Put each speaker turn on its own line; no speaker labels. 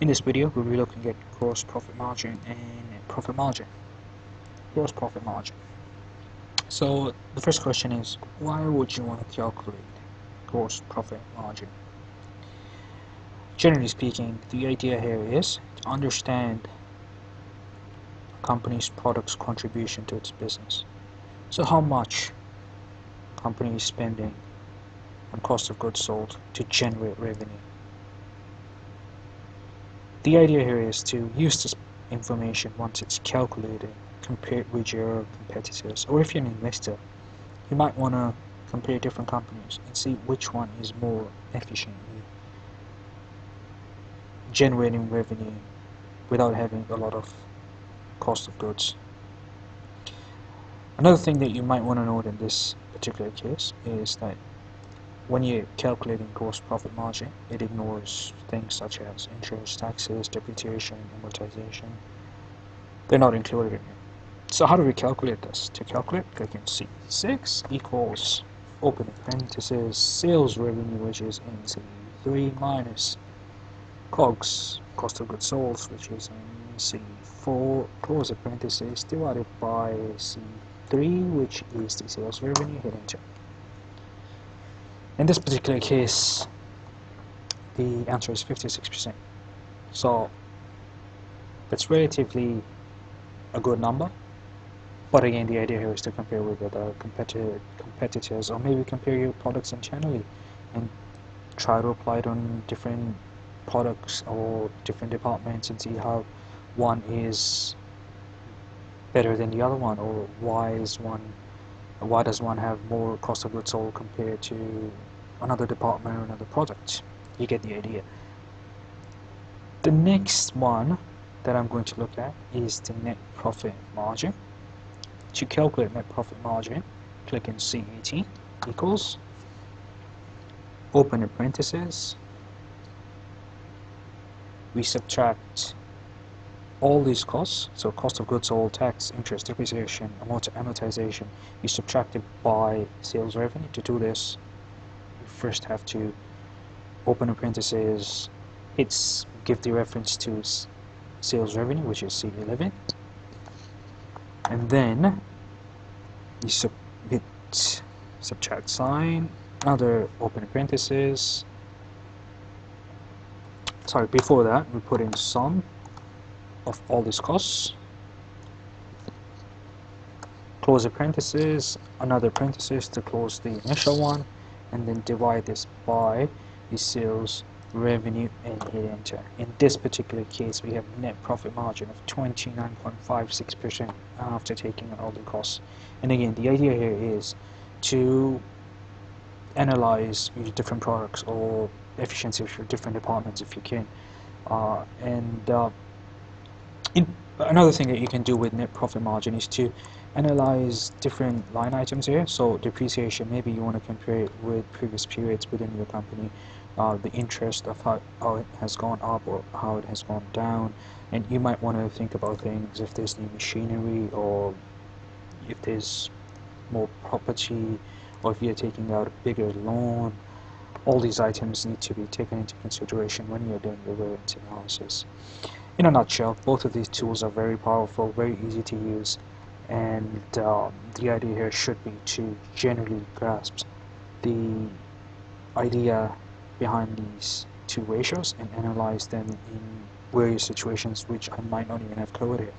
In this video, we'll be looking at gross profit margin and net profit margin. Gross profit margin. So the first question is, why would you want to calculate gross profit margin? Generally speaking, the idea here is to understand a company's product's contribution to its business. So how much company is spending on cost of goods sold to generate revenue. The idea here is to use this information once it's calculated, compare it with your competitors, or if you're an investor, you might want to compare different companies and see which one is more efficiently generating revenue without having a lot of cost of goods. Another thing that you might want to note in this particular case is that when you're calculating gross profit margin, it ignores things such as interest, taxes, depreciation, amortization. They're not included in here. So how do we calculate this? To calculate, click in C6 equals, open parentheses, sales revenue, which is in C3, minus COGS, cost of goods sold, which is in C4, close the parentheses, divided by C3, which is the sales revenue, hit enter. In this particular case, the answer is 56%. So that's relatively a good number. But again, the idea here is to compare with other competitors, or maybe compare your products internally and try to apply it on different products or different departments and see how one is better than the other one, or why does one have more cost of goods sold compared to another department or another product. You get the idea. The next one that I'm going to look at is the net profit margin. To calculate net profit margin, click in CAT equals, open the parentheses, we subtract all these costs, so cost of goods sold, tax, interest, depreciation, amortization, we subtract it by sales revenue. To do this, you first have to open the parentheses, give the reference to sales revenue, which is C11, and then you hit subtract sign, another open parentheses. Sorry, before that we put in sum of all these costs, close the parentheses, another parenthesis to close the initial one, and then divide this by the sales revenue and hit enter. In this particular case, we have net profit margin of 29.56% after taking out all the costs. And again, the idea here is to analyze your different products or efficiency of your different departments if you can. Another thing that you can do with net profit margin is to analyze different line items here. So depreciation, maybe you want to compare it with previous periods within your company, the interest of how it has gone up or how it has gone down, and you might want to think about things if there's new machinery, or if there's more property, or if you're taking out a bigger loan. All these items need to be taken into consideration when you're doing the variance analysis. In a nutshell, both of these tools are very powerful, very easy to use, and the idea here should be to generally grasp the idea behind these two ratios and analyze them in various situations which I might not even have covered here.